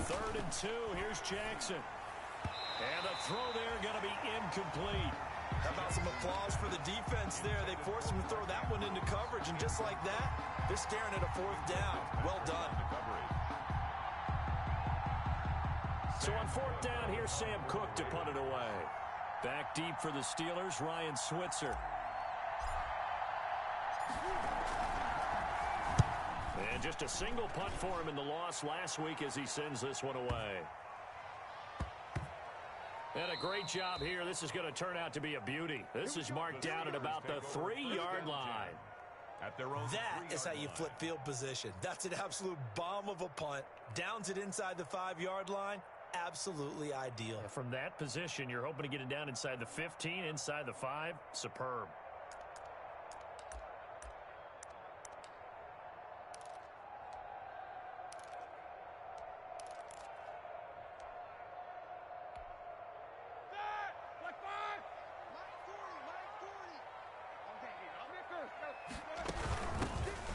3rd and 2. Here's Jackson. And the throw there going to be incomplete. How about some applause for the defense there? They forced him to throw that one into coverage, and just like that, they're staring at a 4th down. Well done. So on 4th down, here's Sam Cook to punt it away. Back deep for the Steelers, Ryan Switzer. And just a single punt for him in the loss last week as he sends this one away. And a great job here. This is going to turn out to be a beauty. This is marked down at about the 3-yard line. That is how you flip field position. That's an absolute bomb of a punt. Downs it inside the 5-yard line. Absolutely ideal. From that position, you're hoping to get it down inside the 15, inside the 5. Superb.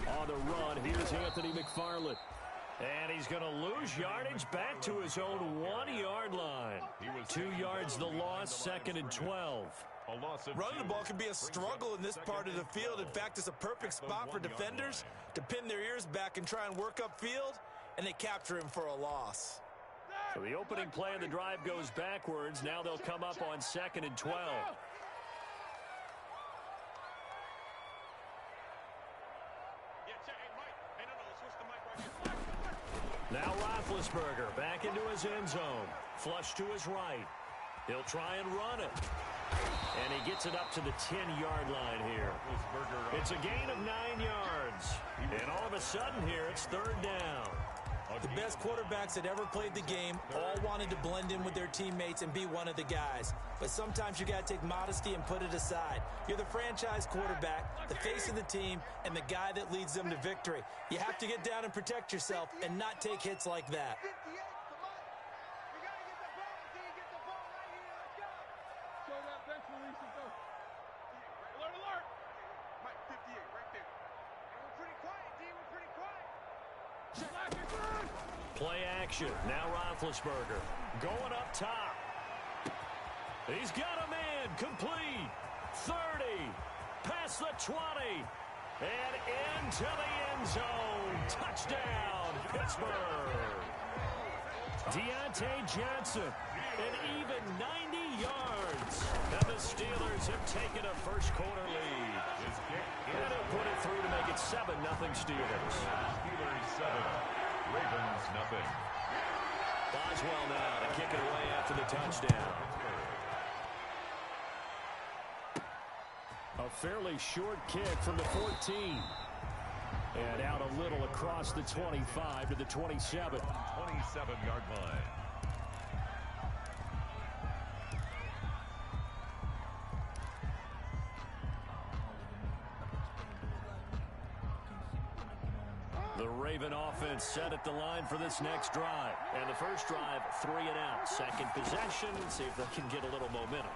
On the run, here's Anthony McFarland. And he's going to lose yardage back to his own 1-yard line. 2 yards the loss, 2nd and 12. Running the ball can be a struggle in this part of the field. In fact, it's a perfect spot for defenders to pin their ears back and try and work upfield, and they capture him for a loss. So the opening play of the drive goes backwards. Now they'll come up on 2nd and 12. Now Roethlisberger back into his end zone. Flush to his right. He'll try and run it. And he gets it up to the 10-yard line here. It's a gain of 9 yards. And all of a sudden here, it's 3rd down. The best quarterbacks that ever played the game all wanted to blend in with their teammates and be one of the guys. But sometimes you got to take modesty and put it aside. You're the franchise quarterback, the face of the team, and the guy that leads them to victory. You have to get down and protect yourself and not take hits like that. Play action. Now Roethlisberger going up top. He's got a man. Complete. 30. Past the 20. And into the end zone. Touchdown, Pittsburgh. Deontay Johnson. An even 90 yards. And the Steelers have taken a first-quarter lead. And they'll put it through to make it 7-0 Steelers. Steelers 7. Ravens nothing. Boswell now to kick it away after the touchdown. A fairly short kick from the 14. And out a little across the 25 to the 27. 27-yard line. The Raven offense set at the line for this next drive. And the first drive, 3 and out. Second possession, see if they can get a little momentum.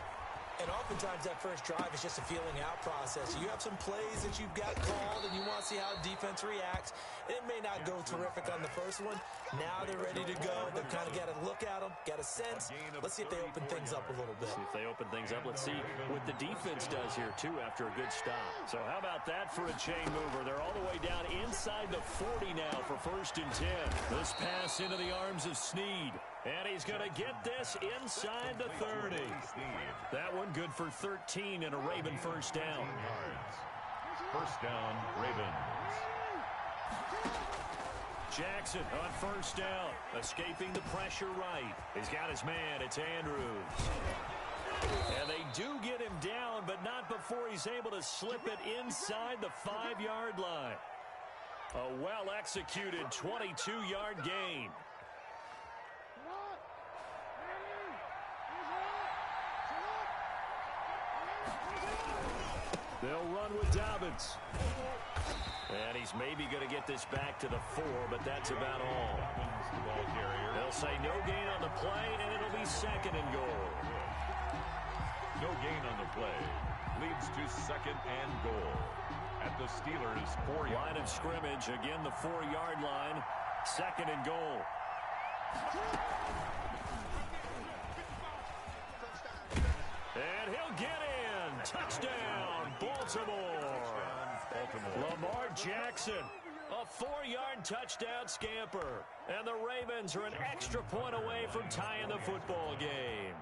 And oftentimes that first drive is just a feeling out process. You have some plays that you've got called and you want to see how the defense reacts. It may not go terrific on the first one. Now they're ready to go. They've kind of got to look at them, got a sense. Let's see if they open things up a little bit. See if they open things up. Let's see what the defense does here, too, after a good stop. So how about that for a chain mover? They're all the way down inside the 40 now for 1st and 10. This pass into the arms of Snead. And he's going to get this inside the 30. That one good for 13 and a Raven first down. First down, Ravens. Jackson on first down, escaping the pressure right. He's got his man, it's Andrews. And they do get him down, but not before he's able to slip it inside the 5-yard line. A well-executed 22-yard gain. They'll run with Dobbins. And he's maybe going to get this back to the 4, but that's about all. They'll say no gain on the play, and it'll be 2nd and goal. No gain on the play. Leads to 2nd and goal. At the Steelers' 4-yard line of scrimmage, again the 4-yard line. 2nd and goal. And he'll get in. Touchdown, Baltimore. Lamar Jackson, a 4-yard touchdown scamper. And the Ravens are an extra point away from tying the football game.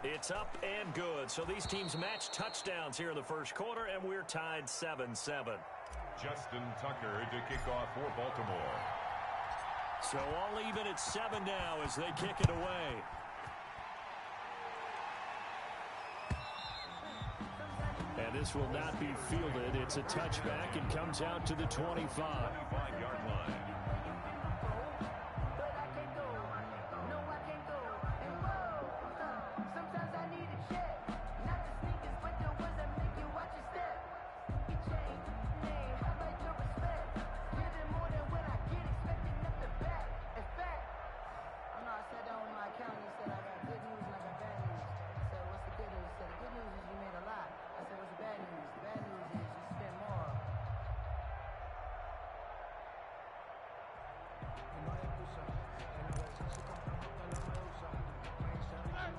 It's up and good. So these teams match touchdowns here in the first quarter, and we're tied 7-7. Justin Tucker to kick off for Baltimore. So all even at 7 now as they kick it away. And this will not be fielded. It's a touchback and comes out to the 25. 25-yard line.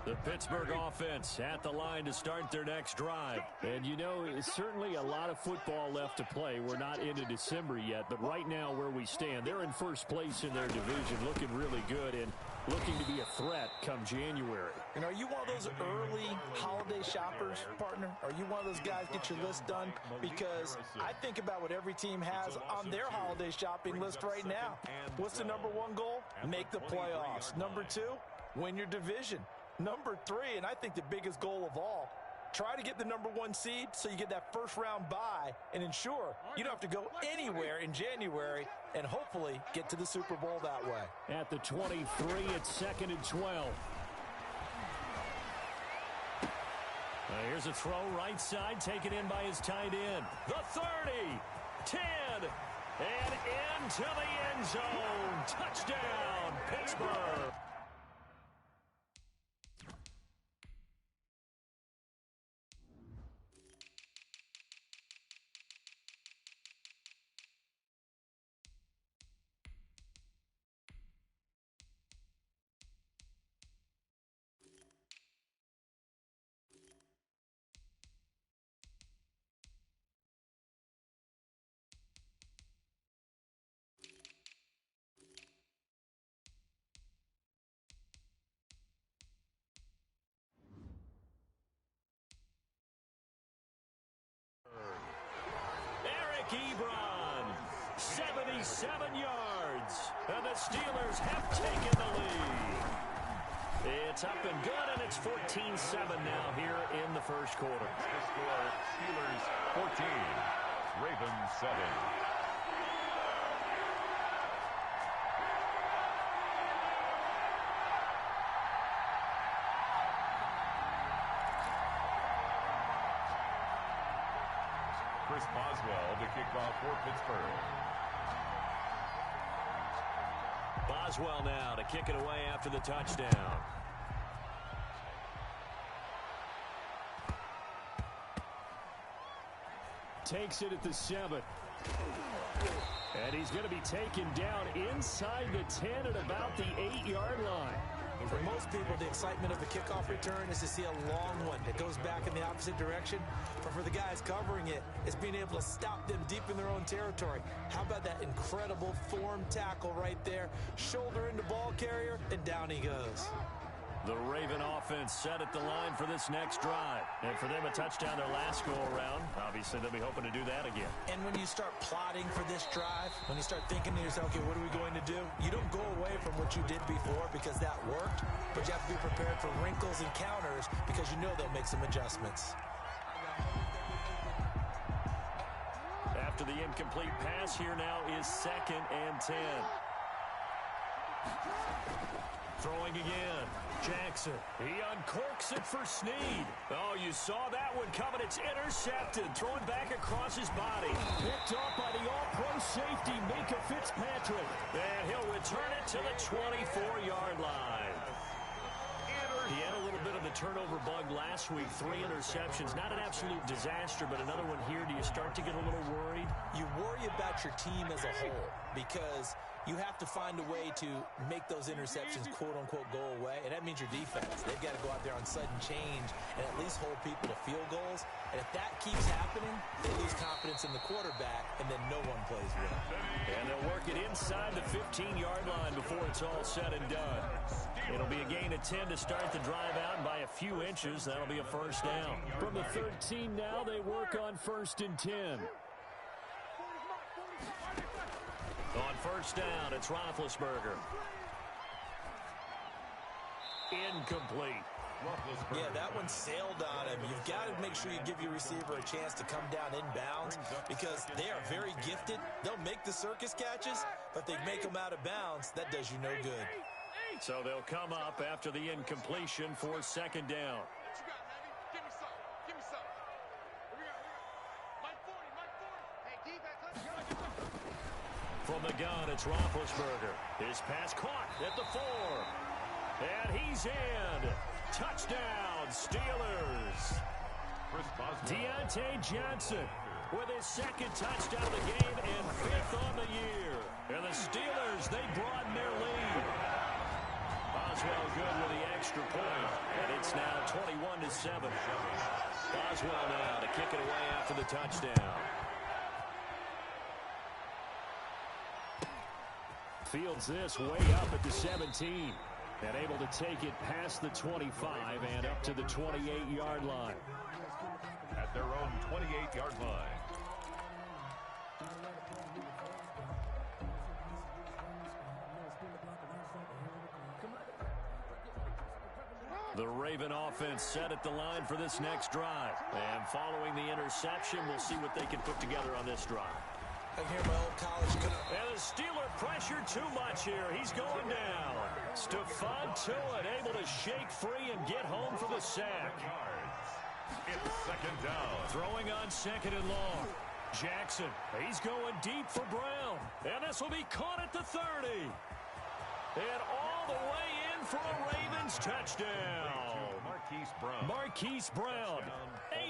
The Pittsburgh offense at the line to start their next drive. And, you know, it's certainly a lot of football left to play. We're not into December yet, but right now where we stand, they're in first place in their division, looking really good and looking to be a threat come January. And are you one of those early holiday shoppers, partner? Are you one of those guys get your list done? Because I think about what every team has on their holiday shopping list right now. What's the number one goal? Make the playoffs. Number two, win your division. Number three, and I think the biggest goal of all, try to get the number one seed so you get that first round bye and ensure you don't have to go anywhere in January and hopefully get to the Super Bowl that way. At the 23, it's 2nd and 12. Here's a throw right side, taken in by his tight end. The 30, 10, and into the end zone. Touchdown, Pittsburgh. Ebron, 77 yards, and the Steelers have taken the lead. It's up and good, and it's 14-7 now here in the first quarter. The score, Steelers 14, Ravens 7. Chris Boswell to kick off for Pittsburgh. Boswell now to kick it away after the touchdown. Takes it at the 7. And he's going to be taken down inside the 10 at about the 8-yard line. For most people, the excitement of the kickoff return is to see a long one that goes back in the opposite direction. But for the guys covering it, it's being able to stop them deep in their own territory. How about that incredible form tackle right there? Shoulder into ball carrier, and down he goes. The Raven offense set at the line for this next drive. And for them, a touchdown their last go-around. Obviously, they'll be hoping to do that again. And when you start plotting for this drive, when you start thinking to yourself, okay, what are we going to do? You don't go away from what you did before because that worked, but you have to be prepared for wrinkles and counters because you know they'll make some adjustments. After the incomplete pass, here now is 2nd and 10. Throwing again. Jackson. He uncorks it for Snead. Oh, you saw that one coming. It's intercepted. Thrown back across his body. Picked off by the all-pro safety, Minka Fitzpatrick. And he'll return it to the 24-yard line. He had a little bit of the turnover bug last week, 3 interceptions. Not an absolute disaster, but another one here. Do you start to get a little worried? You worry about your team as a whole because you have to find a way to make those interceptions, quote-unquote, go away, and that means your defense. They've got to go out there on sudden change and at least hold people to field goals. And if that keeps happening, they lose confidence in the quarterback, and then no one plays well. And they'll work it inside the 15-yard line before it's all said and done. It'll be a gain of 10 to start the drive out, and by a few inches, that'll be a first down. From the 13 now, they work on 1st and 10. On first down, it's Roethlisberger. Incomplete. Yeah, that one sailed on him. You've got to make sure you give your receiver a chance to come down inbounds because they are very gifted. They'll make the circus catches, but they make them out of bounds. That does you no good. So they'll come up after the incompletion for 2nd down. From the gun, it's Roethlisberger. His pass caught at the 4. And he's in. Touchdown, Steelers. Deontay Johnson with his 2nd touchdown of the game and 5th on the year. And the Steelers, they broaden their lead. Boswell good with the extra point. And it's now 21-7. Boswell now to kick it away after the touchdown. Fields this way up at the 17. And able to take it past the 25 and up to the 28-yard line. At their own 28-yard line. The Raven offense set at the line for this next drive. And following the interception, we'll see what they can put together on this drive. I hear my old college. And the Steeler pressure too much here. He's going down. Stephon Tuitt able to shake free and get home for the sack. It's 2nd down. Throwing on 2nd and long. Jackson, he's going deep for Brown. And this will be caught at the 30. And all the way in for a Ravens touchdown. Marquise Brown,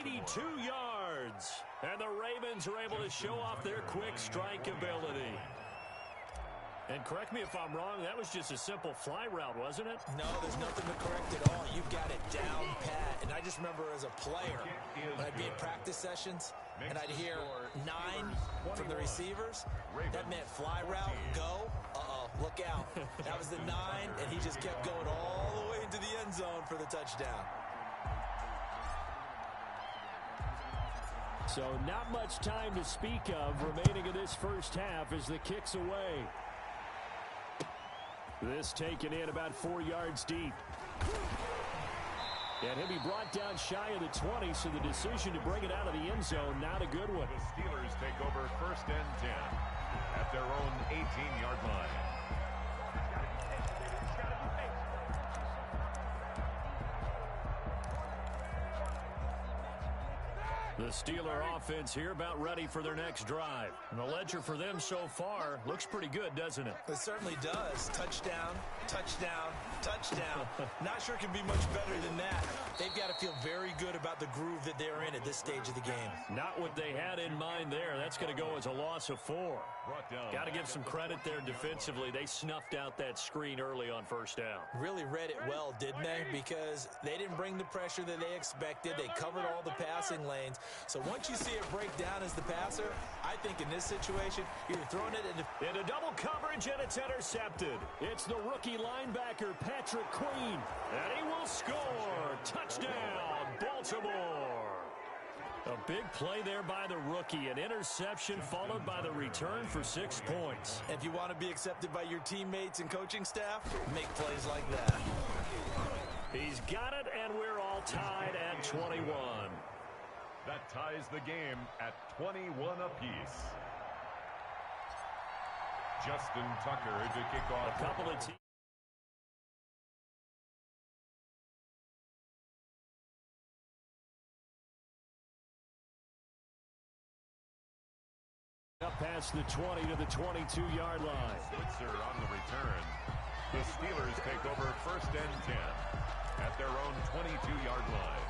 82 yards. And the Ravens are able to show off their quick strike ability. And correct me if I'm wrong, that was just a simple fly route, wasn't it? No, there's nothing to correct at all. You've got it down pat. And I just remember as a player, when I'd be at practice sessions, and I'd hear 9 from the receivers, that meant fly route, go. Uh-oh, look out. That was the 9, and he just kept going all the way into the end zone for the touchdown. So not much time to speak of remaining in this first half as the kick's away. This taken in about 4 yards deep. And he'll be brought down shy of the 20, so the decision to bring it out of the end zone, not a good one. The Steelers take over 1st and 10 at their own 18-yard line. The Steeler offense here about ready for their next drive. And the ledger for them so far looks pretty good, doesn't it? It certainly does. Touchdown, touchdown, touchdown. Not sure it can be much better than that. They've got to feel very good about the groove that they're in at this stage of the game. Not what they had in mind there. That's going to go as a loss of 4. Got to give some credit there defensively. They snuffed out that screen early on 1st down. Really read it well, didn't they? Because they didn't bring the pressure that they expected. They covered all the passing lanes. So once you see it break down as the passer, I think in this situation, you're throwing it into double coverage, and it's intercepted. It's the rookie linebacker, Patrick Queen, and he will score. Touchdown, Baltimore. A big play there by the rookie. An interception followed by the return for 6 points. If you want to be accepted by your teammates and coaching staff, make plays like that. He's got it, and we're all tied at 21. That ties the game at 21 apiece. Justin Tucker to kick off. A couple of teams. Up past the 20 to the 22-yard line. Switzer on the return. The Steelers take over 1st and 10. at their own 22-yard line.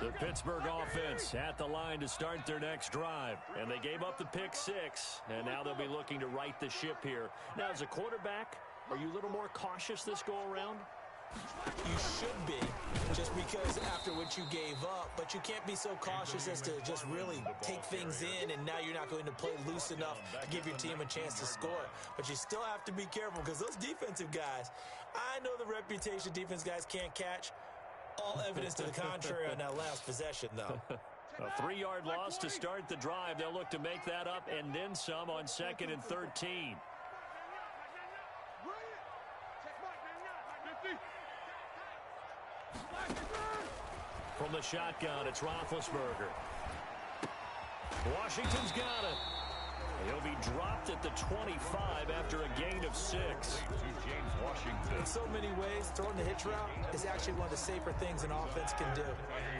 The Pittsburgh offense at the line to start their next drive. And they gave up the pick 6, and now they'll be looking to right the ship here. Now, as a quarterback, are you a little more cautious this go-around? You should be, just because after what you gave up, but you can't be so cautious as to just really take things in, and now you're not going to play loose enough to give your team a chance to score. But you still have to be careful because those defensive guys, I know the reputation defense guys can't catch. All evidence to the contrary on that last possession, though. A 3-yard loss to start the drive. They'll look to make that up and then some on 2nd and 13. From the shotgun, it's Roethlisberger. Washington's got it. He'll be dropped at the 25 after a gain of 6. James Washington. In so many ways, throwing the hitch route is actually one of the safer things an offense can do.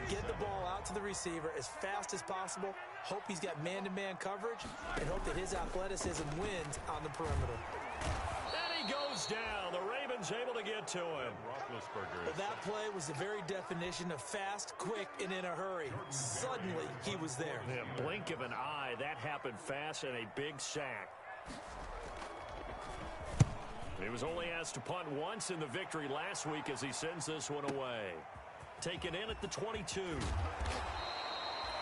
Get the ball out to the receiver as fast as possible, hope he's got man-to-man coverage, and hope that his athleticism wins on the perimeter. And he goes down. The Ravens able to get to him. Well, that play was the very definition of fast, quick, and in a hurry. Suddenly, he was there. Yeah, blink of an eye. That happened fast and a big sack. He was only asked to punt once in the victory last week as he sends this one away. Taken in at the 22.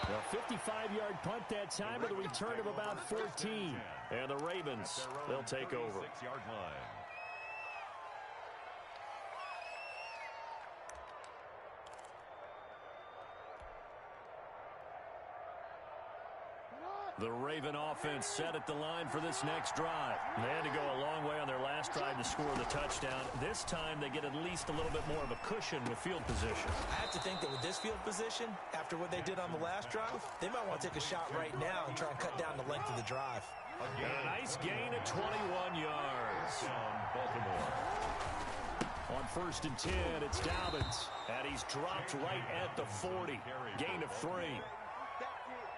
A 55-yard punt that time with a return of about 14. And the Ravens, they'll take over. 6-yard line. The Raven offense set at the line for this next drive. They had to go a long way on their last drive to score the touchdown. This time they get at least a little bit more of a cushion with field position. I have to think that with this field position, after what they did on the last drive, they might want to take a shot right now and try and cut down the length of the drive. A nice gain of 21 yards. Baltimore. On 1st and 10, it's Dobbins. And he's dropped right at the 40. Gain of 3.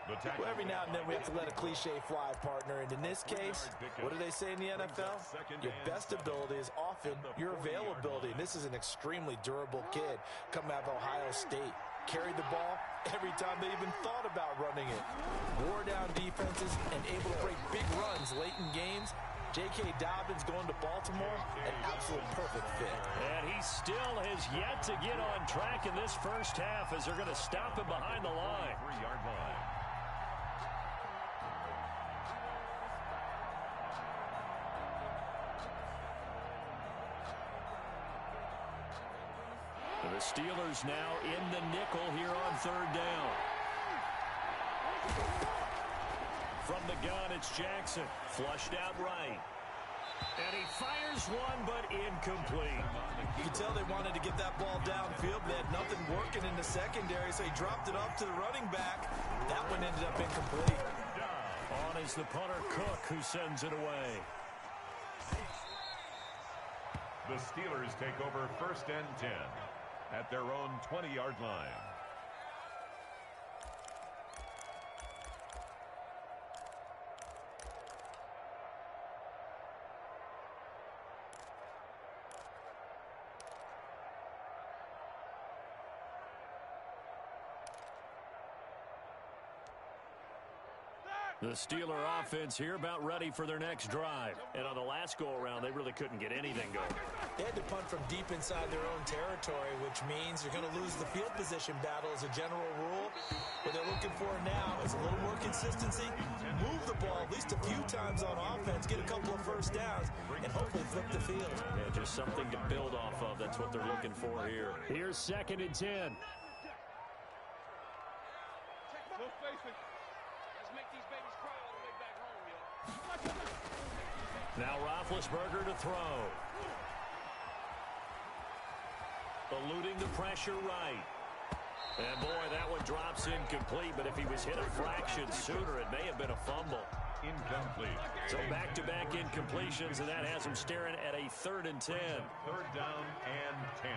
Well, every now and then we have to let a cliche fly, partner. And in this case, what do they say in the NFL? Your best ability is often your availability. And this is an extremely durable kid coming out of Ohio State. Carried the ball every time they even thought about running it. Wore down defenses and able to break big runs late in games. J.K. Dobbins going to Baltimore, an absolute perfect fit. And he still has yet to get on track in this first half as they're going to stop him behind the line. 3-yard line. The Steelers now in the nickel here on 3rd down. From the gun, it's Jackson. Flushed out right. And he fires one, but incomplete. You can tell they wanted to get that ball downfield. They had nothing working in the secondary, so he dropped it up to the running back. That one ended up incomplete. On is the punter, Cook, who sends it away. The Steelers take over 1st and 10 at their own 20-yard line. The Steeler offense here about ready for their next drive. And on the last go-around, they really couldn't get anything going. They had to punt from deep inside their own territory, which means you're going to lose the field position battle as a general rule. What they're looking for now is a little more consistency, move the ball at least a few times on offense, get a couple of first downs, and hopefully flip the field. Yeah, just something to build off of. That's what they're looking for here. Here's 2nd and 10. Now Roethlisberger to throw. Eluding the pressure right. And boy, that one drops incomplete, but if he was hit a fraction sooner, it may have been a fumble. Incomplete. So back-to-back incompletions, and that has him staring at a 3rd and 10. 3rd down and 10.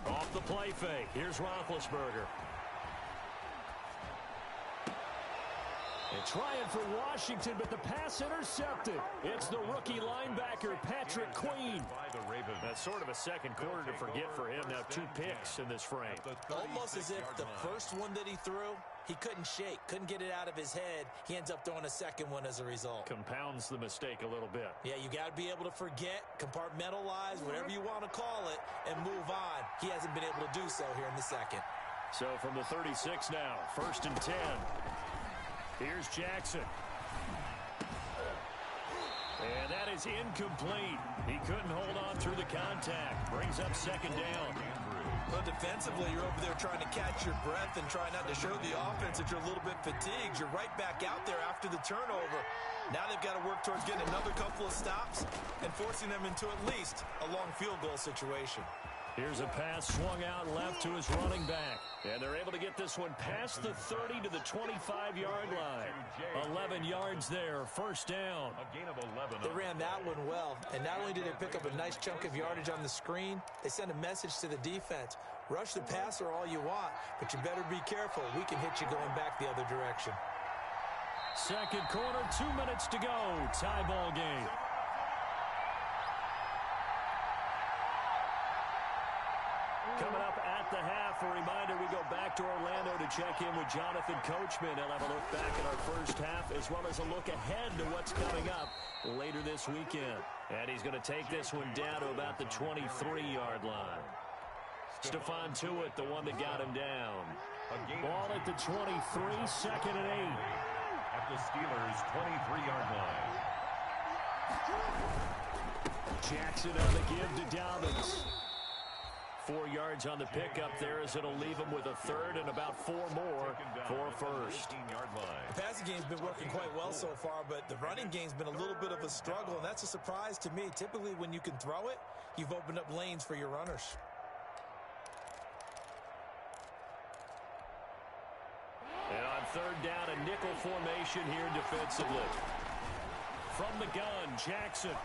Off the play fake. Here's Roethlisberger. And trying for Washington, but the pass intercepted. It's the rookie linebacker, Patrick Queen. That's sort of a second quarter to forget for him. Now 2 picks in this frame. Almost as if the first one that he threw, he couldn't shake, couldn't get it out of his head. He ends up throwing a second one as a result. Compounds the mistake a little bit. Yeah, you got to be able to forget, compartmentalize, whatever you want to call it, and move on. He hasn't been able to do so here in the second. So from the 36 now, 1st and 10. Here's Jackson. And that is incomplete. He couldn't hold on through the contact. Brings up 2nd down. Well, defensively, you're over there trying to catch your breath and try not to show the offense that you're a little bit fatigued. You're right back out there after the turnover. Now they've got to work towards getting another couple of stops and forcing them into at least a long field goal situation. Here's a pass swung out left to his running back. And they're able to get this one past the 30 to the 25-yard line. 11 yards there, 1st down. A gain of 11. They ran that one well, and not only did they pick up a nice chunk of yardage on the screen, they sent a message to the defense. Rush the passer all you want, but you better be careful. We can hit you going back the other direction. Second quarter, 2 minutes to go. Tie ball game. Coming up at the half, a reminder, we go back to Orlando to check in with Jonathan Coachman. He'll have a look back at our first half as well as a look ahead to what's coming up later this weekend. And he's going to take this one down to about the 23-yard line. Stephon Tuitt, the one that got him down. Ball at the 23, 2nd and 8. At the Steelers' 23-yard line. Jackson on the give to Dobbins. 4 yards on the pickup there as it'll leave him with a 3rd and about 4 more for 1st. The passing game's been working quite well so far, but the running game's been a little bit of a struggle, and that's a surprise to me. Typically, when you can throw it, you've opened up lanes for your runners. And on 3rd down, a nickel formation here defensively. From the gun, Jackson.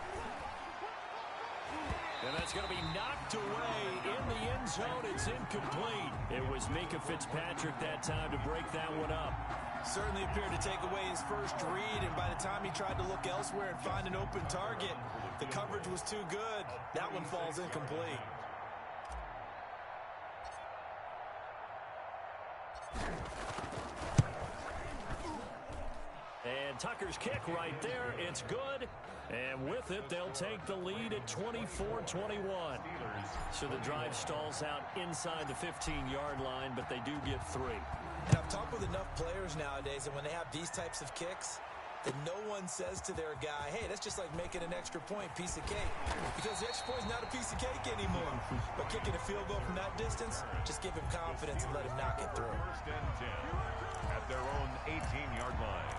And that's going to be knocked away in the end zone. It's incomplete. It was Minkah Fitzpatrick that time to break that one up. Certainly appeared to take away his first read, and by the time he tried to look elsewhere and find an open target, the coverage was too good. That one falls incomplete. And Tucker's kick right there. It's good. And with it, they'll take the lead at 24-21. So the drive stalls out inside the 15-yard line, but they do get 3. And I've talked with enough players nowadays, and when they have these types of kicks, that no one says to their guy, hey, that's just like making an extra point, piece of cake. Because the extra point is not a piece of cake anymore. But kicking a field goal from that distance, just give him confidence and let him knock it through. 1st and 10 at their own 18-yard line.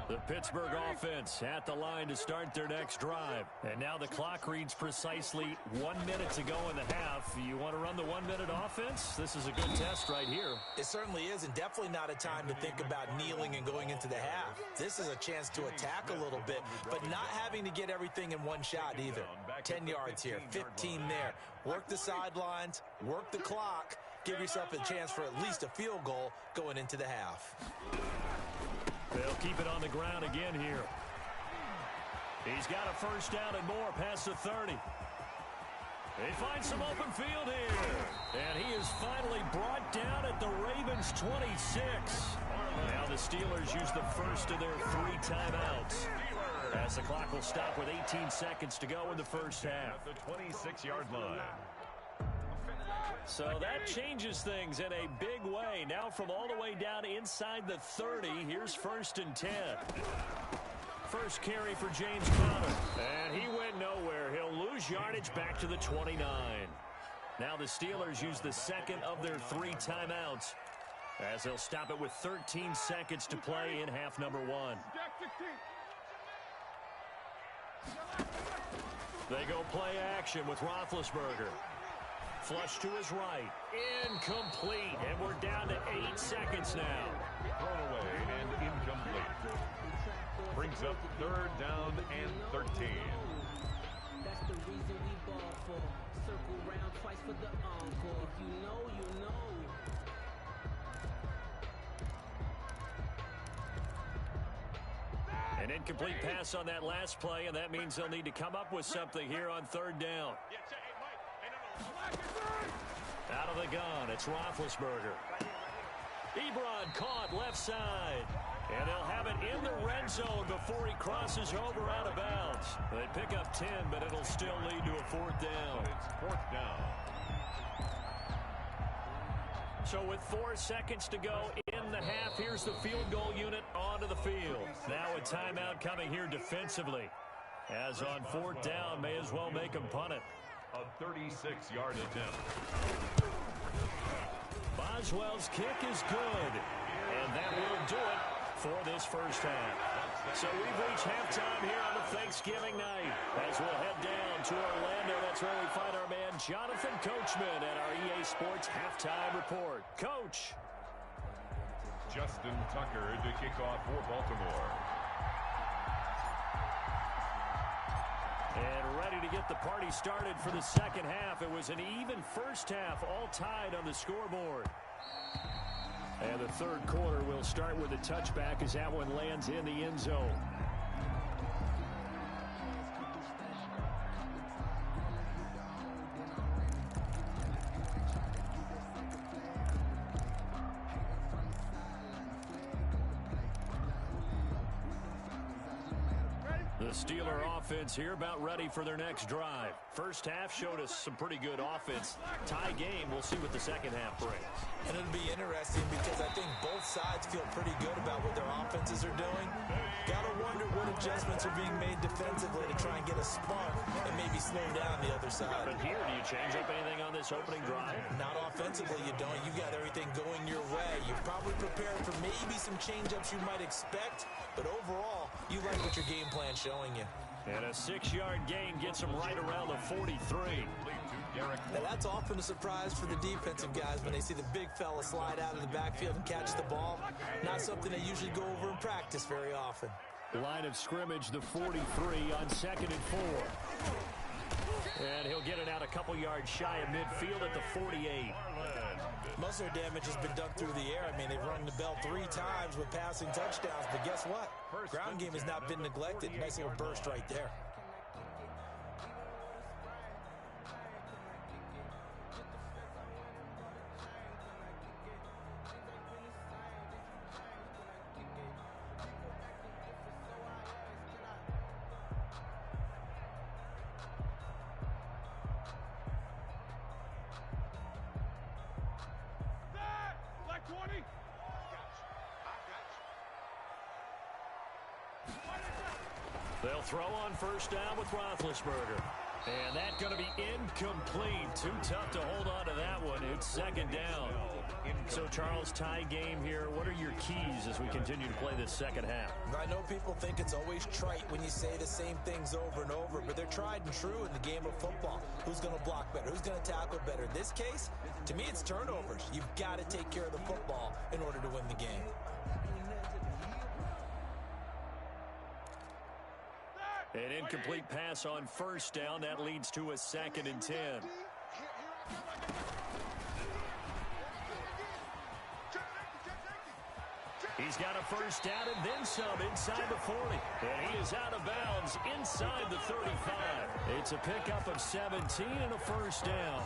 The Pittsburgh offense at the line to start their next drive. And now the clock reads precisely 1 minute to go in the half. You want to run the 1 minute offense? This is a good test right here. It certainly is, and definitely not a time to think about kneeling and going into the half. This is a chance to attack a little bit, but not having to get everything in one shot either. 10 yards here, 15 there. Work the sidelines, work the clock, give yourself a chance for at least a field goal going into the half. They'll keep it on the ground again here. He's got a 1st down and more past the 30. They find some open field here. And he is finally brought down at the Ravens' 26. Now the Steelers use the first of their 3 timeouts, as the clock will stop with 18 seconds to go in the first half. At the 26-yard line. So that changes things in a big way. Now from all the way down inside the 30, here's 1st and 10. First carry for James Conner. And he went nowhere. He'll lose yardage back to the 29. Now the Steelers use the second of their 3 timeouts, as they'll stop it with 13 seconds to play in half number 1. They go play action with Roethlisberger. Flush to his right. Incomplete. And we're down to 8 seconds now. Thrown away and incomplete. Brings up 3rd down and 13. That's the reason we ball for. Circle round twice for the encore. If you know, you know. An incomplete pass on that last play, and that means they'll need to come up with something here on 3rd down. Out of the gun, it's Roethlisberger. Ebron caught left side. And they'll have it in the red zone before he crosses over out of bounds. They pick up 10, but it'll still lead to a 4th down. It's 4th down. So with 4 seconds to go in the half, here's the field goal unit onto the field. Now a timeout coming here defensively. As on 4th down, may as well make them punt it. A 36-yard attempt. Boswell's kick is good. And that will do it for this first half. So we've reached halftime here on the Thanksgiving night. As we'll head down to Orlando, that's where we find our man Jonathan Coachman at our EA Sports Halftime Report. Coach. Justin Tucker to kick off for Baltimore. And ready to get the party started for the second half. It was an even first half, all tied on the scoreboard. And the 3rd quarter will start with a touchback as that one lands in the end zone. The Steeler offense here about ready for their next drive. First half showed us some pretty good offense. Tie game, we'll see what the second half brings. And it'll be interesting because I think both sides feel pretty good about what their offenses are doing. Gotta wonder what adjustments are being made defensively to try and get a spark and maybe slow down the other side. But here, do you change up anything on this opening drive? Not offensively, you don't. You got everything going your way. You're probably prepared for maybe some change-ups you might expect, but overall, you like what your game plan's showing you. And a 6-yard gain gets them right around the 43. Now that's often a surprise for the defensive guys when they see the big fella slide out of the backfield and catch the ball. Not something they usually go over in practice very often. Line of scrimmage, the 43 on 2nd and 4. And he'll get it out a couple yards shy of midfield at the 48. Most of their damage has been done through the air. I mean, they've rung the bell 3 times with passing touchdowns, but guess what? Ground game has not been neglected. Nice little burst right there. They'll throw on first down with Roethlisberger. And that's going to be incomplete. Too tough to hold on to that one. It's 2nd down. So, Charles, tie game here. What are your keys as we continue to play this second half? I know people think it's always trite when you say the same things over and over, but they're tried and true in the game of football. Who's going to block better? Who's going to tackle better? In this case, to me, it's turnovers. You've got to take care of the football in order to win the game. An incomplete pass on first down. That leads to a 2nd and 10. He's got a first down and then some inside the 40. And he is out of bounds inside the 35. It's a pickup of 17 and a first down.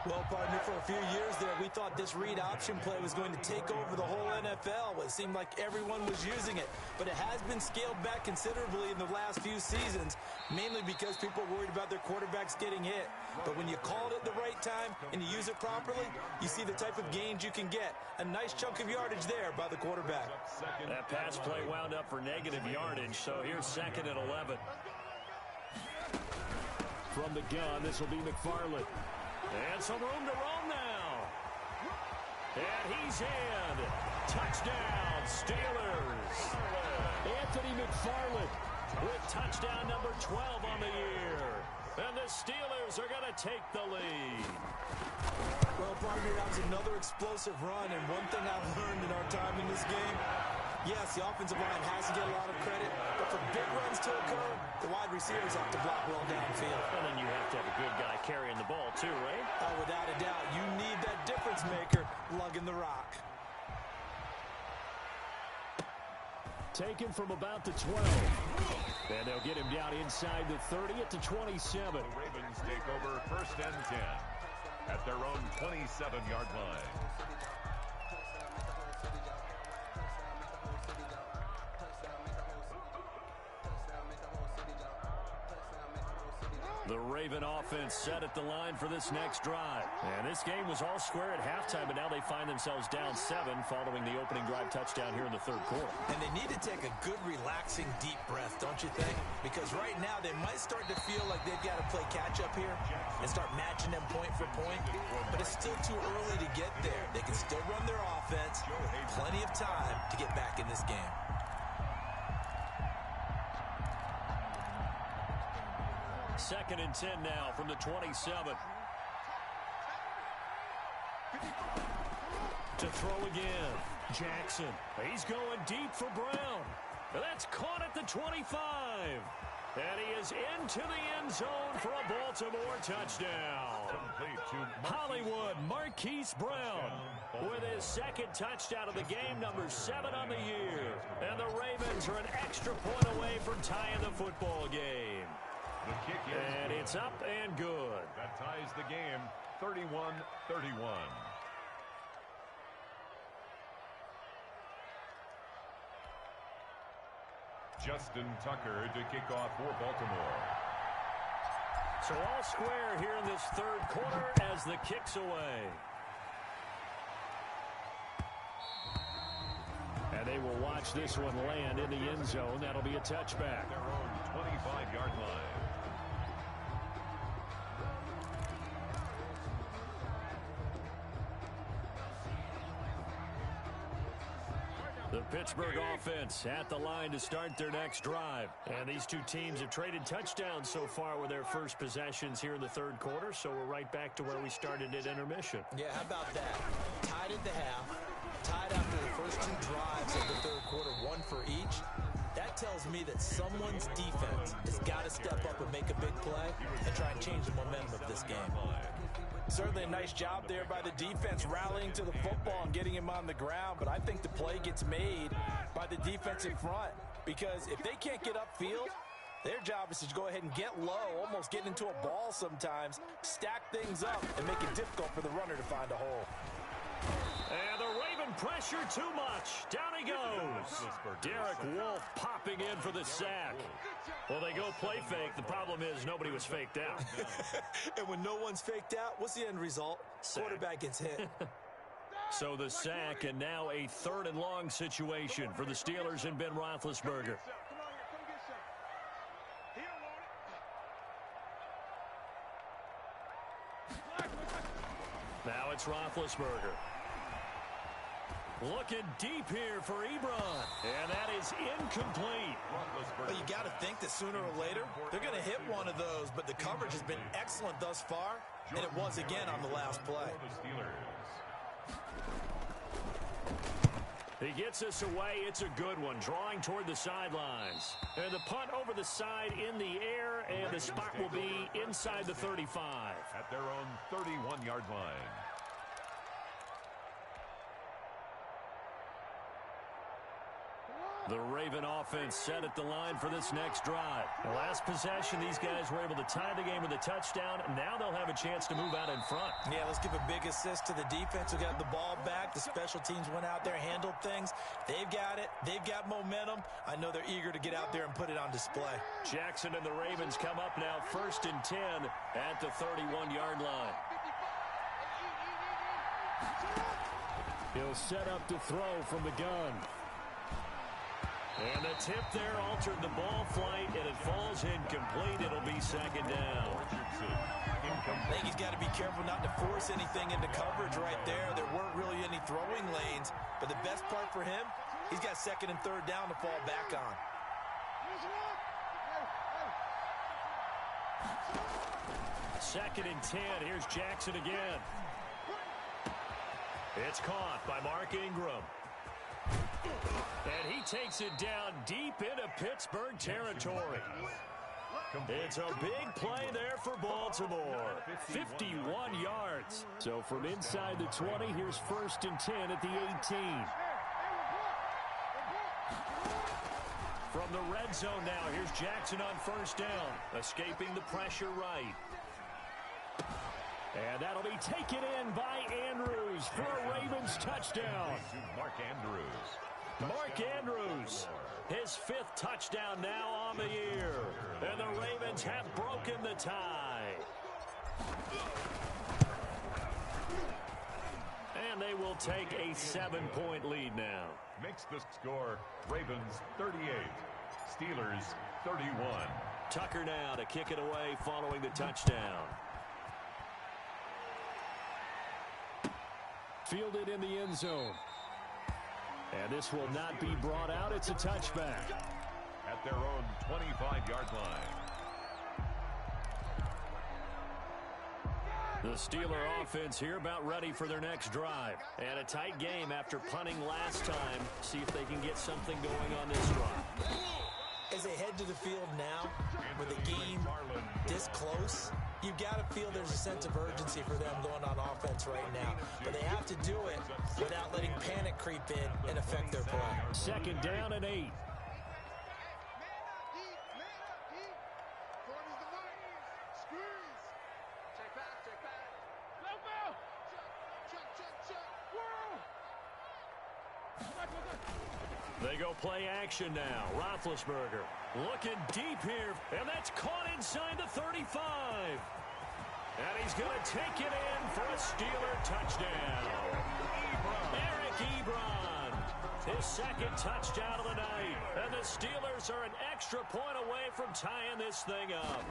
Well, partner, for a few years there, we thought this read option play was going to take over the whole NFL. It seemed like everyone was using it, but it has been scaled back considerably in the last few seasons, mainly because people are worried about their quarterbacks getting hit. But when you call it at the right time and you use it properly, you see the type of gains you can get. A nice chunk of yardage there by the quarterback. That pass play wound up for negative yardage, so here's 2nd and 11. From the gun, this will be McFarland. And some room to roam now. And he's in. Touchdown, Steelers. Anthony McFarland with touchdown number 12 on the year. And the Steelers are going to take the lead. Well, partner, that was another explosive run, and one thing I've learned in our time in this game, yes, the offensive line has to get a lot of credit, but for big runs to occur, the wide receivers have to block well downfield. And then you have to have a good guy carrying the ball too, right? Oh, without a doubt, you need that difference maker lugging the rock. Taken from about the 12. And they'll get him down inside the 30 at the 27. The Ravens take over 1st and 10 at their own 27-yard line. The Raven offense set at the line for this next drive. And this game was all square at halftime, but now they find themselves down 7 following the opening drive touchdown here in the 3rd quarter. And they need to take a good, relaxing, deep breath, don't you think? Because right now they might start to feel like they've got to play catch-up here and start matching them point for point. But it's still too early to get there. They can still run their offense. Plenty of time to get back in this game. Second and 10 now from the 27. To throw again. Jackson. He's going deep for Brown. That's caught at the 25. And he is into the end zone for a Baltimore touchdown. Hollywood Marquise Brown with his 2nd touchdown of the game, number 7 on the year. And the Ravens are an extra point away from tying the football game. The kick is and good. It's up and good. That ties the game 31-31. Justin Tucker to kick off for Baltimore. So all square here in this 3rd quarter as the kick's away. And they will watch this one land in the end zone. That'll be a touchback. Their own 25-yard line. The Pittsburgh offense at the line to start their next drive. And these two teams have traded touchdowns so far with their first possessions here in the 3rd quarter, so we're right back to where we started at intermission. Yeah, how about that? Tied at the half, tied after the first 2 drives of the 3rd quarter, 1 for each. That tells me that someone's defense has got to step up and make a big play and try and change the momentum of this game. Certainly a nice job there by the defense rallying to the football and getting him on the ground, but I think the play gets made by the defense in front, because if they can't get upfield, their job is to go ahead and get low, almost get into a ball sometimes, stack things up, and make it difficult for the runner to find a hole. And the Raven pressure too much. Down he goes. Derek Wolfe popping in for the sack. Well, they go play fake. The problem is nobody was faked out. And when no one's faked out, what's the end result? Sack. Quarterback gets hit. So the sack, and now a 3rd and long situation for the Steelers and Ben Roethlisberger. Now it's Roethlisberger. Looking deep here for Ebron. And that is incomplete. Well, you got to think that sooner or later, they're going to hit one of those, but the coverage has been excellent thus far, and it was again on the last play. He gets us away. It's a good one, drawing toward the sidelines. And the punt over the side in the air, and the spot will be inside the 35. At their own 31-yard line. The Raven offense set at the line for this next drive. The last possession, these guys were able to tie the game with a touchdown. Now they'll have a chance to move out in front. Yeah, let's give a big assist to the defense who got the ball back. The special teams went out there, handled things. They've got it. They've got momentum. I know they're eager to get out there and put it on display. Jackson and the Ravens come up now 1st and 10 at the 31-yard line. He'll set up to throw from the gun. And the tip there altered the ball flight, and it falls incomplete. It'll be 2nd down. I think he's got to be careful not to force anything into coverage right there. There weren't really any throwing lanes, but the best part for him, he's got 2nd and 3rd down to fall back on. Second and 10. Here's Jackson again. It's caught by Mark Ingram. And he takes it down deep into Pittsburgh territory. It's a big play there for Baltimore. 51 yards. So from inside the 20, here's first and 10 at the 18. From the red zone now, here's Jackson on first down. Escaping the pressure right. And that'll be taken in by Andrews for a Ravens touchdown. Mark Andrews. Mark Andrews, his fifth touchdown now on the year. And the Ravens have broken the tie. And they will take a 7-point lead now. Makes the score Ravens 38, Steelers 31. Tucker now to kick it away following the touchdown. Fielded in the end zone. And this will not be brought out. It's a touchback. At their own 25-yard line. The Steeler offense here about ready for their next drive. And a tight game after punting last time. See if they can get something going on this drive. As they head to the field now, with the game this close, you've got to feel there's a sense of urgency for them going on offense right now. But they have to do it without letting panic creep in and affect their play. Second down and 8. They go play action now. Roethlisberger looking deep here, and that's caught inside the 35. And he's going to take it in for a Steeler touchdown. Eric Ebron, his second touchdown of the night. And the Steelers are an extra point away from tying this thing up.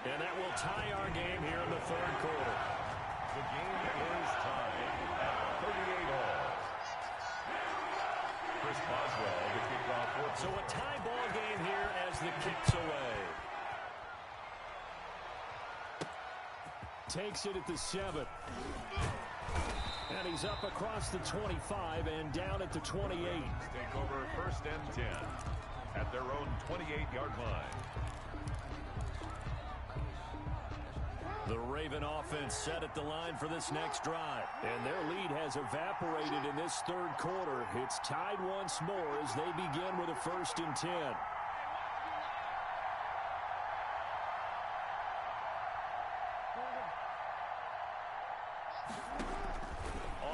And that will tie our game here in the third quarter. The game is tied at 38 all. Chris Boswell, the kickoff. So a tie ball game here as the kick's away. Takes it at the 7. And he's up across the 25 and down at the 28. Take over first and 10 at their own 28-yard line. The Raven offense set at the line for this next drive. And their lead has evaporated in this third quarter. It's tied once more as they begin with a first and 10.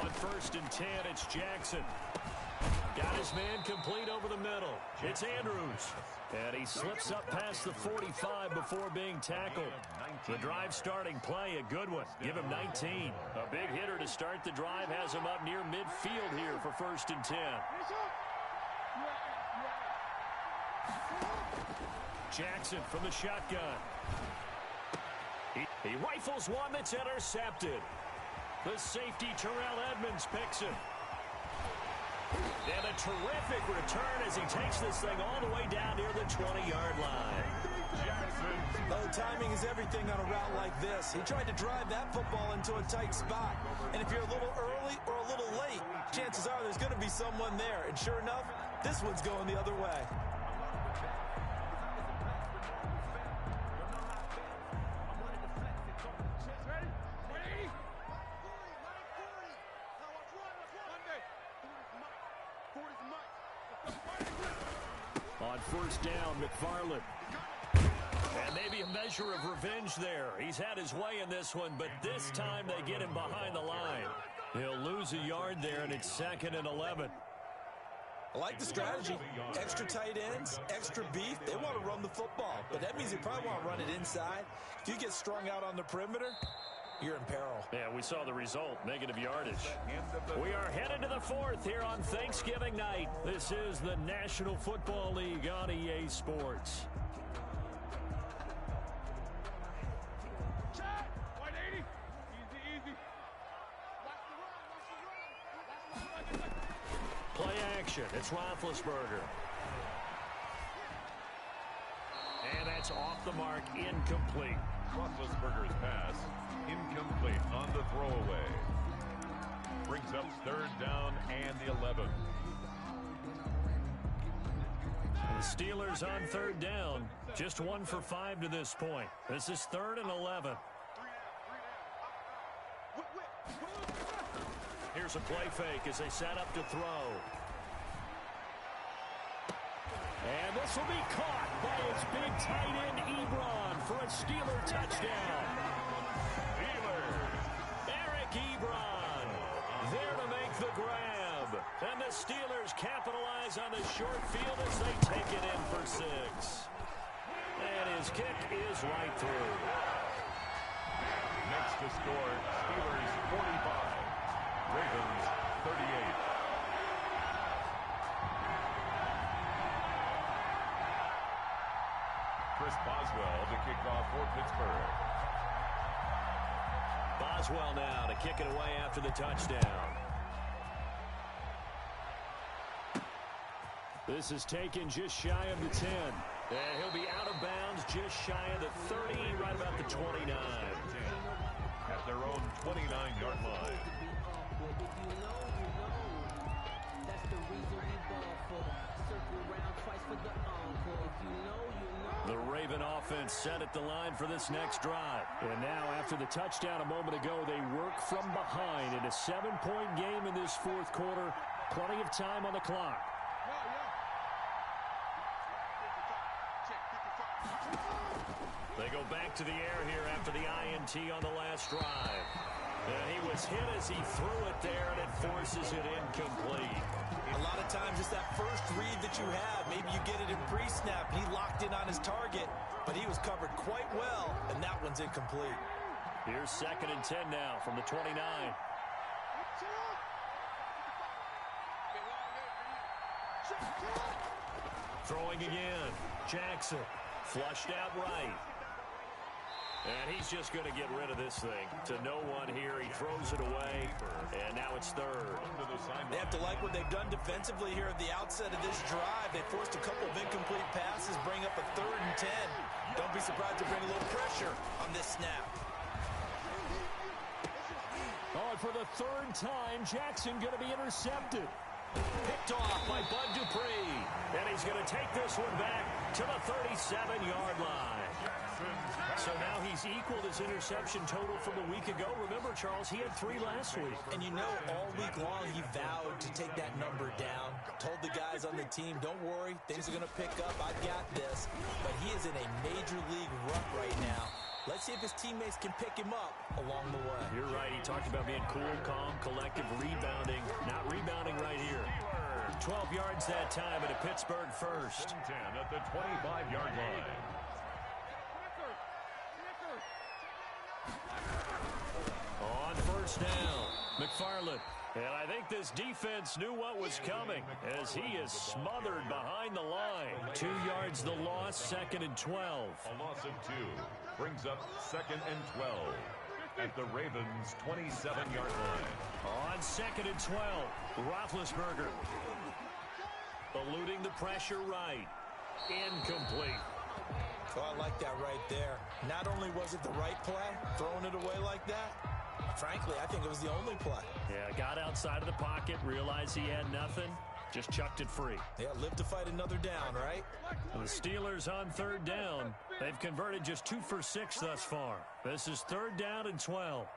On first and 10, it's Jackson. Got his man complete over the middle. It's Andrews. And he slips up past the 45 before being tackled. The drive starting play, a good one. Give him 19. A big hitter to start the drive has him up near midfield here for first and 10. Jackson from the shotgun. He rifles one that's intercepted. The safety, Terrell Edmonds, picks him. And a terrific return as he takes this thing all the way down near the 20-yard line. Oh, timing is everything on a route like this. He tried to drive that football into a tight spot. And if you're a little early or a little late, chances are there's going to be someone there. And sure enough, this one's going the other way. On first down, McFarland. And maybe a measure of revenge there. He's had his way in this one, but this time they get him behind the line. He'll lose a yard there, and it's second and 11. I like the strategy. Extra tight ends, extra beef. They want to run the football, but that means they probably want to run it inside. If you get strung out on the perimeter, you're in peril. Yeah, we saw the result, negative yardage. We are headed to the fourth here on Thanksgiving night. This is the National Football League on EA Sports. Play action. It's Roethlisberger. That's off the mark, incomplete. Roethlisberger's pass, incomplete on the throwaway. Brings up third down and 11. The Steelers on third down. Just 1 for 5 to this point. This is 3rd and 11. Here's a play fake as they set up to throw. And this will be caught by his big tight end, Ebron, for a Steeler touchdown. Eric Ebron there to make the grab. And the Steelers capitalize on the short field as they take it in for 6. And his kick is right through. Next to score, Steelers 45, Ravens 38. Chris Boswell to kick off for Pittsburgh. Boswell now to kick it away after the touchdown. This is taken just shy of the 10. And he'll be out of bounds just shy of the 30, right about the 29. At their own 29-yard line. The Raven offense set at the line for this next drive. And now, after the touchdown a moment ago, they work from behind in a 7-point game in this 4th quarter. Plenty of time on the clock. They go back to the air here after the INT on the last drive. And he was hit as he threw it there, and it forces it incomplete. A lot of times it's that first read that you have. Maybe you get it in pre-snap, and he locked in on his target, but he was covered quite well, and that one's incomplete. Here's 2nd and 10 now from the 29. Throwing again. Jackson flushed out right. And he's just going to get rid of this thing to no one here. He throws it away, and now it's 3rd. They have to like what they've done defensively here at the outset of this drive. They forced a couple of incomplete passes, bring up a 3rd and 10. Don't be surprised to bring a little pressure on this snap. Oh, and for the 3rd time, Jackson going to be intercepted. Picked off by Bud Dupree. And he's going to take this one back to the 37-yard line. So now he's equaled his interception total from a week ago. Remember, Charles, he had 3 last week. And you know, all week long he vowed to take that number down. Told the guys on the team, don't worry, things are going to pick up. I've got this. But he is in a major league rut right now. Let's see if his teammates can pick him up along the way. You're right. He talked about being cool, calm, collective, rebounding. Not rebounding right here. 12 yards that time at a Pittsburgh first. 10 at the 25-yard line. On first down, McFarland. And I think this defense knew what was coming as he is smothered behind the line. 2 yards the loss, 2nd and 12. A loss of 2 brings up 2nd and 12 at the Ravens' 27-yard line. On 2nd and 12, Roethlisberger eluding the pressure right. Incomplete. Oh, I like that right there. Not only was it the right play, throwing it away like that, frankly, I think it was the only play. Yeah, got outside of the pocket, realized he had nothing, just chucked it free. Yeah, live to fight another down, right? And the Steelers on 3rd down. They've converted just 2 for 6 thus far. This is 3rd down and 12.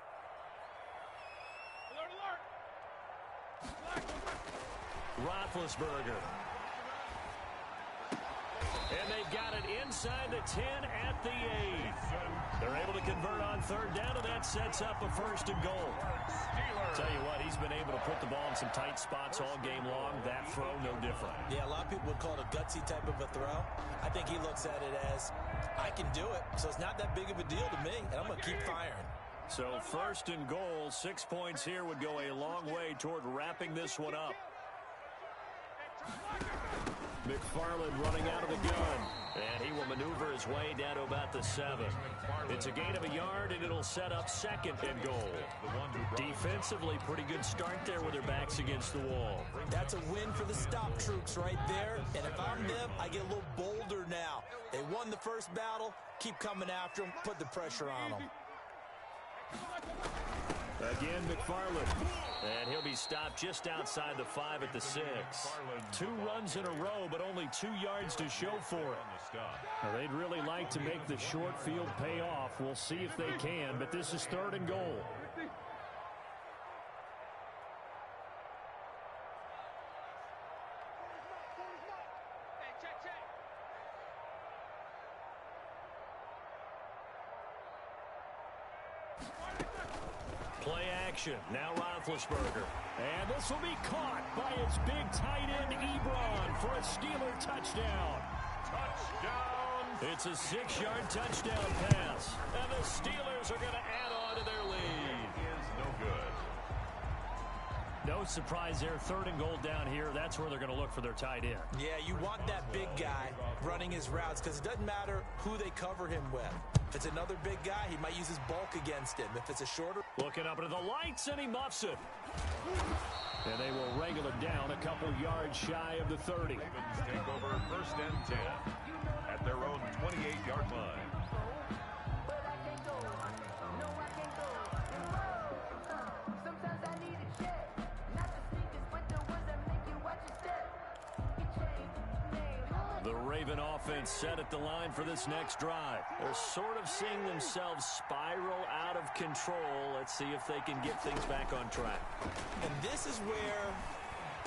Roethlisberger. And they've got it inside the 10 at the 8. They're able to convert on 3rd down, and that sets up a 1st and goal. Tell you what, he's been able to put the ball in some tight spots all game long. That throw, no different. Yeah, a lot of people would call it a gutsy type of a throw. I think he looks at it as, I can do it, so it's not that big of a deal to me, and I'm going to keep firing. So 1st and goal, 6 points here would go a long way toward wrapping this one up. McFarland running out of the gun. And he will maneuver his way down to about the 7. It's a gain of a yard, and it'll set up second and goal. Defensively, pretty good start there with their backs against the wall. That's a win for the stop troops right there. And if I'm them, I get a little bolder now. They won the first battle. Keep coming after them. Put the pressure on them. Again, McFarland. And he'll be stopped just outside the 5 at the 6. 2 runs in a row, but only 2 yards to show for it. Now, they'd really like to make the short field pay off. We'll see if they can, but this is 3rd and goal. Play action. Now Roethlisberger. And this will be caught by his big tight end, Ebron, for a Steeler touchdown. Touchdown! It's a 6-yard touchdown pass. And the Steelers are going to add on to their lead. Is no good. No surprise there. 3rd and goal down here. That's where they're going to look for their tight end. Yeah, you want that big guy running his routes because it doesn't matter who they cover him with. If it's another big guy, he might use his bulk against him. If it's a shorter... Looking up into the lights, and he muffs it. And they will wrangle it down a couple yards shy of the 30. Ravens take over 1st and 10 at their own 28-yard line. The Raven offense set at the line for this next drive. They're sort of seeing themselves spiral out of control. Let's see if they can get things back on track. And this is where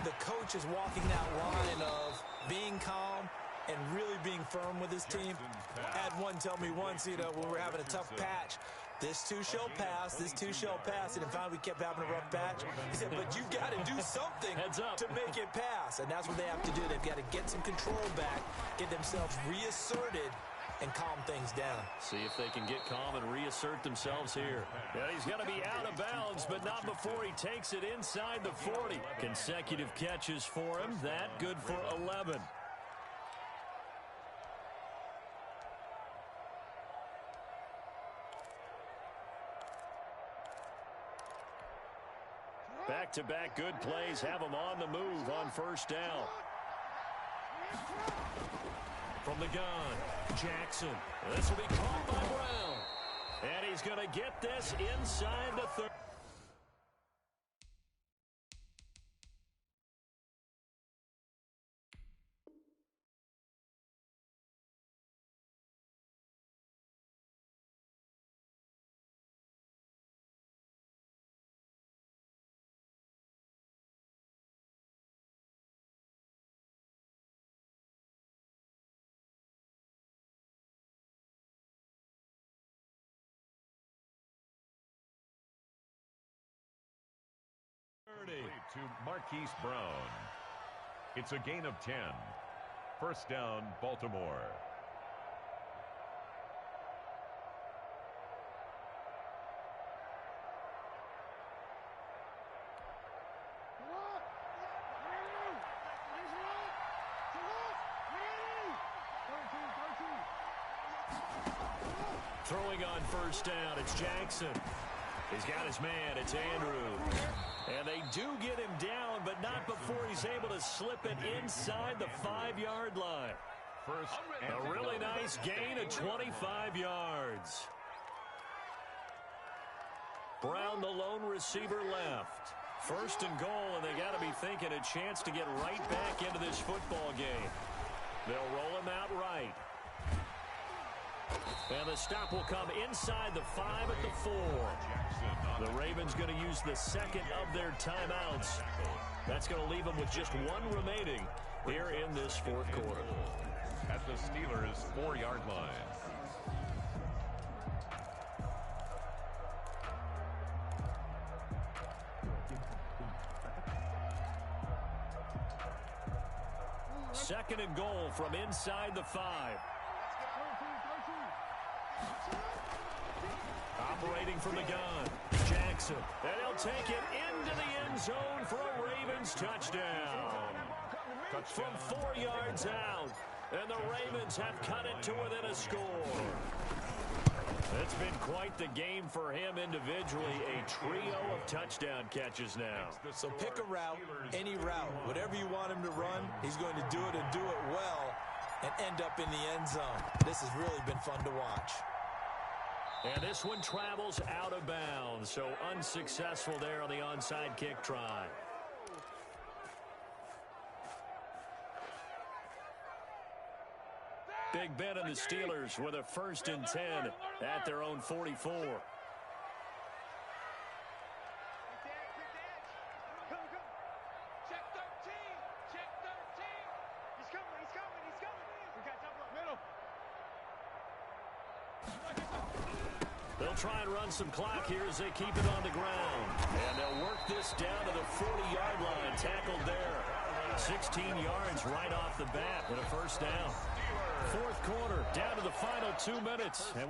the coach is walking that line of being calm and really being firm with his team. I had one tell me once, when we were having a tough patch, this too shall pass, this too shall pass. And finally we kept having a rough patch. He said, but you've got to do something to make it pass. And that's what they have to do. They've got to get some control back, get themselves reasserted, and calm things down. See if they can get calm and reassert themselves here. Yeah, he's going to be out of bounds, but not before he takes it inside the 40. Consecutive catches for him. That good for 11. Back-to-back good plays have him on the move on 1st down. From the gun, Jackson. This will be caught by Brown. And he's going to get this inside the 30. To Marquise Brown. It's a gain of 10. 1st down, Baltimore. Throwing on 1st down, it's Jackson. He's got his man, it's Andrews. And they do get him down, but not before he's able to slip it inside the 5-yard line. A really nice gain of 25 yards. Brown, the lone receiver, left. 1st and goal, and they got to be thinking a chance to get right back into this football game. They'll roll him out right. And the stop will come inside the 5 at the 4. The Ravens going to use the 2nd of their timeouts. That's going to leave them with just 1 remaining here in this 4th quarter. At the Steelers' 4-yard line. Second and goal from inside the 5. Operating from the gun, Jackson. And he'll take it into the end zone for a Ravens touchdown. from 4 yards out. And the Ravens have cut it to within a score. It's been quite the game for him individually. A trio of touchdown catches now. So pick a route, any route. Whatever you want him to run, he's going to do it and do it well and end up in the end zone. This has really been fun to watch. And this one travels out of bounds, so unsuccessful there on the onside kick try. Big Ben and the Steelers with a 1st and 10 at their own 44. They'll try and run some clock here as they keep it on the ground. And they'll work this down to the 40-yard line. Tackled there. 16 yards right off the bat with a 1st down. 4th quarter, down to the final 2 minutes. And